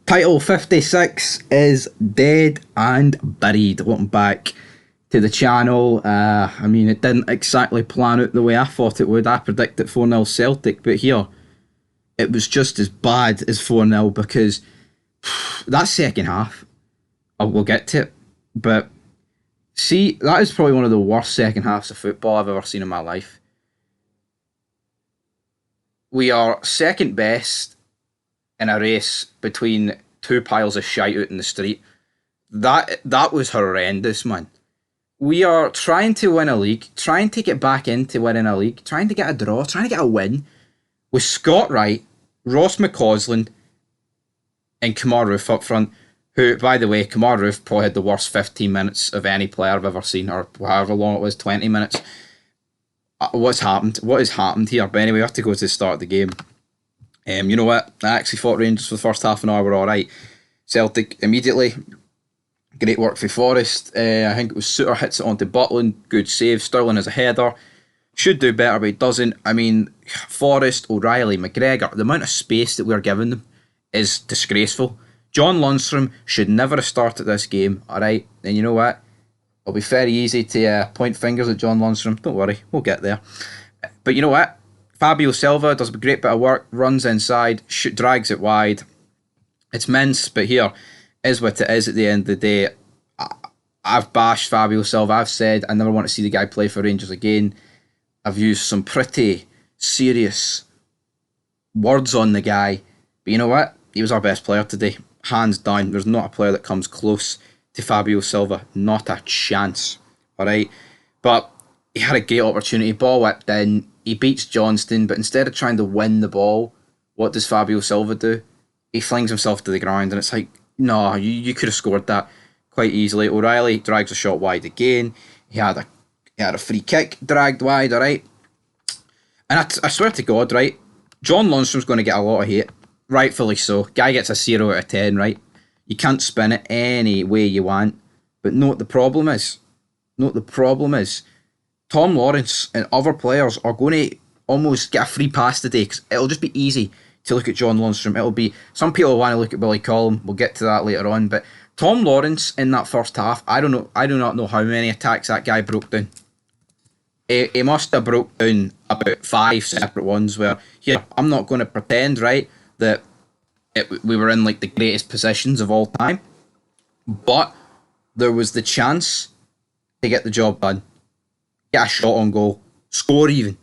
Title 56 is dead and buried. Welcome back to the channel. I mean, it didn't exactly plan out the way I thought it would. I predicted 4-0 Celtic, but here, it was just as bad as 4-0 because that second half, we'll get to it, but see, that is probably one of the worst second halves of football I've ever seen in my life. We are second best in a race between two piles of shite out in the street. That was horrendous, man. We are trying to win a league, trying to get back into winning a league, trying to get a draw, trying to get a win with Scott Wright, Ross McCausland, and Kamar Roof up front, who, by the way, Kamar Roof probably had the worst 15 minutes of any player I've ever seen, or however long it was, 20 minutes. What's happened? What has happened here? But anyway, we have to go to the start of the game. You know what? I actually thought Rangers for the first half an hour were alright. Celtic immediately. Great work for Forrest. I think it was Suter hits it onto Butland. Good save. Sterling has a header. Should do better, but he doesn't. I mean, Forrest, O'Reilly, McGregor, the amount of space that we're giving them is disgraceful. John Lundstram should never have started this game, alright? And you know what? It'll be very easy to point fingers at John Lundstram. Don't worry, we'll get there. But you know what? Fabio Silva does a great bit of work, runs inside, drags it wide. It's mince, but here is what it is at the end of the day. I've bashed Fabio Silva. I've said I never want to see the guy play for Rangers again. I've used some pretty serious words on the guy. But you know what? He was our best player today. Hands down. There's not a player that comes close to Fabio Silva. Not a chance. Alright? But he had a great opportunity. Ball whipped in. He beats Johnston, but instead of trying to win the ball, what does Fabio Silva do? He flings himself to the ground, and it's like, no, you could have scored that quite easily. O'Reilly drags a shot wide again. He had a free kick dragged wide, alright? And I swear to God, right, John Lundstram's going to get a lot of hate, rightfully so. Guy gets a 0 out of 10, right? You can't spin it any way you want. But know what the problem is? Tom Lawrence and other players are going to almost get a free pass today because it'll just be easy to look at John Lundstram. It'll be, some people want to look at Billy Collum. We'll get to that later on. But Tom Lawrence in that first half, I do not know how many attacks that guy broke down. He must have broke down about 5 separate ones where, here, I'm not going to pretend, right, that we were in like the greatest positions of all time. But there was the chance to get the job done. Get a shot on goal, score even,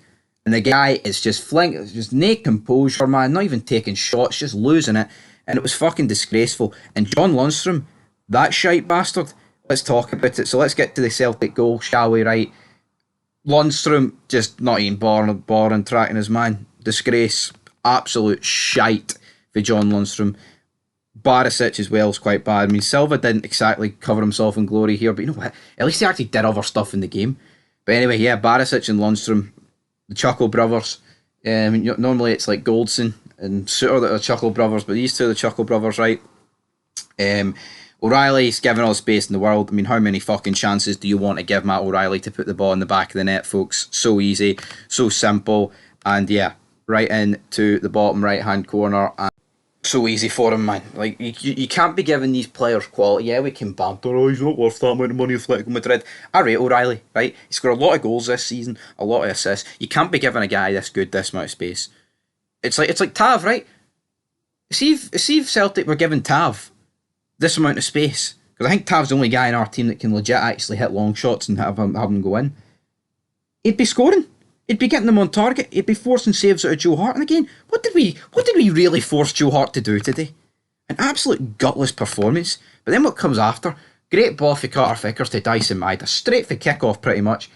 and the guy is just just no composure, man, not even taking shots, just losing it, and it was fucking disgraceful. And John Lundstram, that shite bastard, let's talk about it. So let's get to the Celtic goal, shall we, right? Lundstram just not even boring tracking his man, disgrace, absolute shite for John Lundstram. Barisic as well is quite bad. I mean, Silva didn't exactly cover himself in glory here, but you know what, at least he actually did other stuff in the game. But anyway, yeah, Barisic and Lundstram, the Chuckle brothers. Normally it's like Goldson and Suter that are Chuckle brothers, but these two are the Chuckle brothers, right? O'Reilly's given all the space in the world. I mean, how many fucking chances do you want to give Matt O'Reilly to put the ball in the back of the net, folks? So easy, so simple, and yeah, right into the bottom right-hand corner. And so easy for him, man. Like, you can't be giving these players quality. Yeah, we can banter, oh, he's not worth that amount of money with Atletico Madrid. I rate O'Reilly, right? He scored a lot of goals this season, a lot of assists. You can't be giving a guy this good this amount of space. It's like Tav, right? See if Celtic were giving Tav this amount of space, because I think Tav's the only guy in our team that can legit actually hit long shots and have them go in. He'd be scoring. He'd be getting them on target. He'd be forcing saves out of Joe Hart. And again, what did we really force Joe Hart to do today? An absolute gutless performance. But then what comes after? Great ball for Carter Vickers to Dyson Maeda. Straight for kick-off pretty much.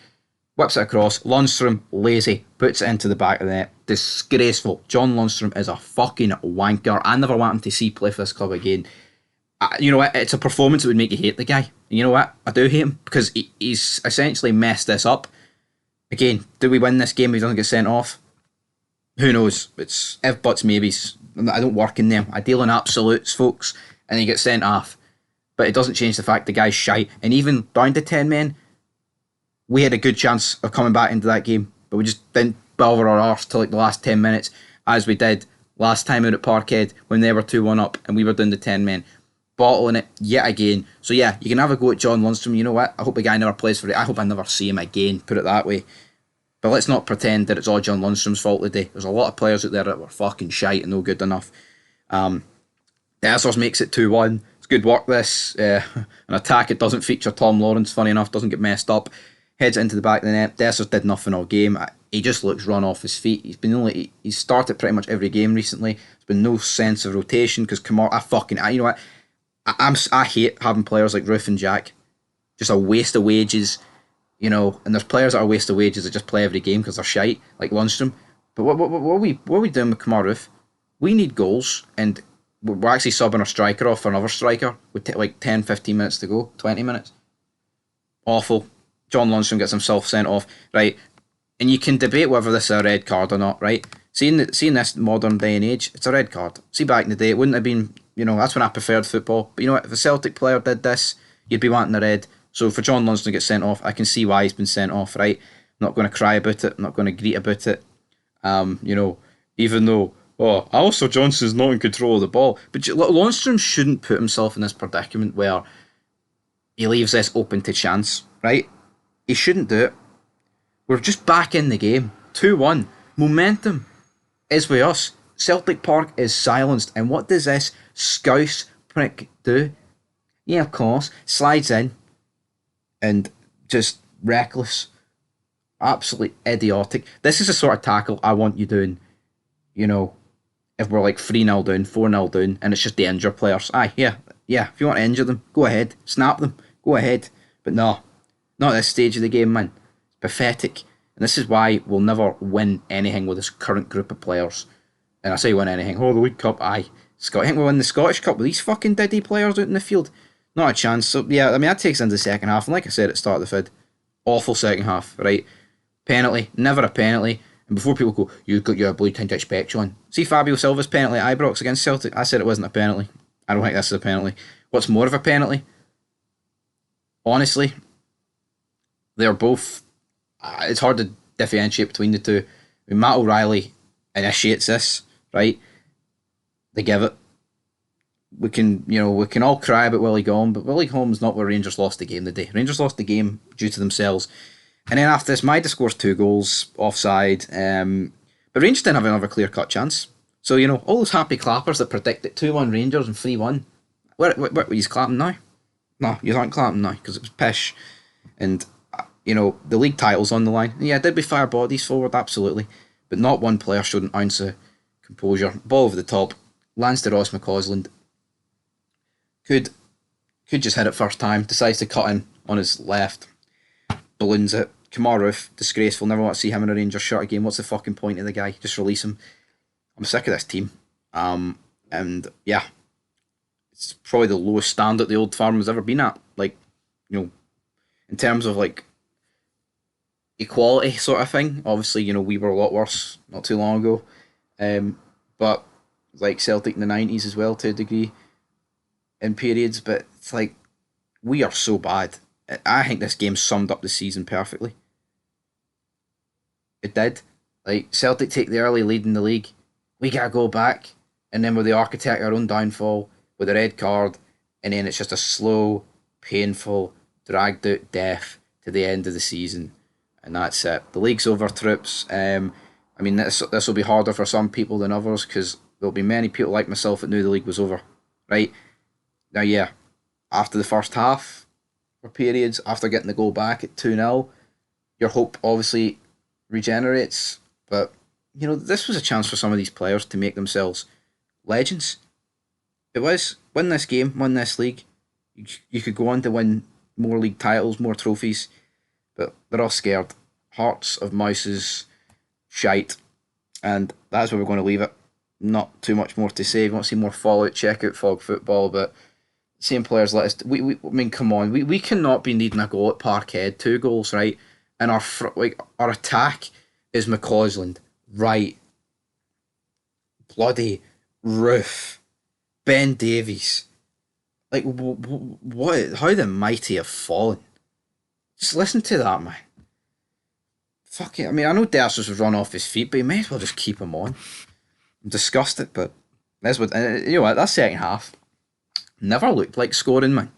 Whips it across. Lundstram, lazy. Puts it into the back of the net. Disgraceful. John Lundstram is a fucking wanker. I never want him to see play for this club again. You know what? It's a performance that would make you hate the guy. And you know what? I do hate him because he's essentially messed this up. Again, do we win this game if he doesn't get sent off? Who knows? It's if, buts, maybes. I don't work in them. I deal in absolutes, folks, and he gets sent off. But it doesn't change the fact the guy's shite. And even down to 10 men, we had a good chance of coming back into that game, but we just didn't bother our arse till like the last 10 minutes, as we did last time out at Parkhead when they were 2-1 up and we were down to 10 men. Bottling it yet again. So yeah, you can have a go at John Lundstram. You know what? I hope the guy never plays for it. I hope I never see him again, put it that way. But let's not pretend that it's all John Lundstram's fault today. There's a lot of players out there that were fucking shite and no good enough. Dessers makes it 2-1. It's good work, this. An attack, it doesn't feature Tom Lawrence, funny enough, doesn't get messed up. Heads into the back of the net. Dessers did nothing all game. He just looks run off his feet. He's started pretty much every game recently. There's been no sense of rotation because Kamara, you know what? I hate having players like Roof and Jack. Just a waste of wages, you know. And there's players that are a waste of wages that just play every game because they're shite, like Lundstram. But what are we doing with Kamara Roof? We need goals, and we're actually subbing our striker off for another striker with like 10, 15 minutes to go, 20 minutes. Awful. John Lundstram gets himself sent off, right? And you can debate whether this is a red card or not, right? Seeing this modern day and age, it's a red card. See, back in the day, it wouldn't have been, you know, that's when I preferred football. But you know what, if a Celtic player did this, you'd be wanting a red. So for John Lundstram to get sent off, I can see why he's been sent off, right? I'm not going to cry about it. I'm not going to greet about it. You know, even though, Alistair Johnston's not in control of the ball. But Lundstram shouldn't put himself in this predicament where he leaves this open to chance, right? He shouldn't do it. We're just back in the game. 2-1. Momentum is with us. Celtic Park is silenced. And what does this scouse prick do? Yeah, of course. Slides in and just reckless. Absolutely idiotic. This is the sort of tackle I want you doing, you know, if we're like 3-0 down, 4-0 down, and it's just the injured players. Yeah. If you want to injure them, go ahead. Snap them. Go ahead. But no. Not at this stage of the game, man. It's pathetic. And this is why we'll never win anything with this current group of players. And I say win anything. The League Cup, aye. I think we'll win the Scottish Cup with these fucking diddy players out in the field. Not a chance. So, yeah, I mean, that takes into the second half. And like I said at the start of the vid, awful second half, right? Penalty. Never a penalty. And before people go, you've got your blue tint to expect, John. See Fabio Silva's penalty at Ibrox against Celtic? I said it wasn't a penalty. I don't think this is a penalty. What's more of a penalty? Honestly, they're both... it's hard to differentiate between the two. I mean, Matt O'Reilly initiates this, right? They give it. We can all cry about Willie Gone, but Willie Gone's not where Rangers lost the game today. Rangers lost the game due to themselves. And then after this, Maida scores 2 goals offside. But Rangers didn't have another clear-cut chance. So, you know, all those happy clappers that predicted 2-1 Rangers and 3-1, where were you clapping now? No, you aren't clapping now because it was pish. And, you know, the league title's on the line. Yeah, did we fire bodies forward? Absolutely. But not one player showed an ounce of composure. Ball over the top. Lands to Ross McCausland. Could just hit it first time. Decides to cut in on his left. Balloons it. Kamara Roof, disgraceful. Never want to see him in a Rangers shirt again. What's the fucking point of the guy? Just release him. I'm sick of this team. And yeah, it's probably the lowest standard the Old Firm has ever been at. Like, you know, in terms of like equality sort of thing. Obviously, you know, we were a lot worse not too long ago. But like Celtic in the 90s as well to a degree in periods. But it's like, we are so bad. I think this game summed up the season perfectly. It did. Like, Celtic take the early lead in the league. We gotta go back. And then we're the architect of our own downfall with a red card. And then it's just a slow, painful, dragged out death to the end of the season. And that's it. The league's over, troops. I mean, this will be harder for some people than others because there'll be many people like myself that knew the league was over. Right? Now, yeah, after the first half, for periods, after getting the goal back at 2-0, your hope obviously regenerates. But, you know, this was a chance for some of these players to make themselves legends. It was. Win this game, win this league. You could go on to win more league titles, more trophies. But they're all scared. Hearts of mouses, shite. And that's where we're going to leave it. Not too much more to say. If you want to see more Fallout, check out Fog Football. But same players let us... I mean, come on. We cannot be needing a goal at Parkhead. 2 goals, right? And our attack is McCausland. Right. Bloody Roof. Ben Davies. Like, what? How the mighty have fallen. Just listen to that, man. Fuck it. I mean, I know Dersus was run off his feet, but he may as well just keep him on. I'm disgusted, but that's what you know. What that second half never looked like scoring, man.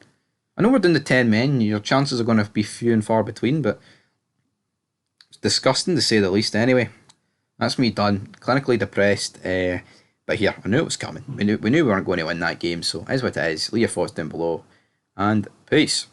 I know we're doing the 10 men. Your chances are going to be few and far between, but it's disgusting to say the least. Anyway, that's me done. Clinically depressed. But here, I knew it was coming. We knew we weren't going to win that game. So, as what it is. Leave your thoughts down below, and peace.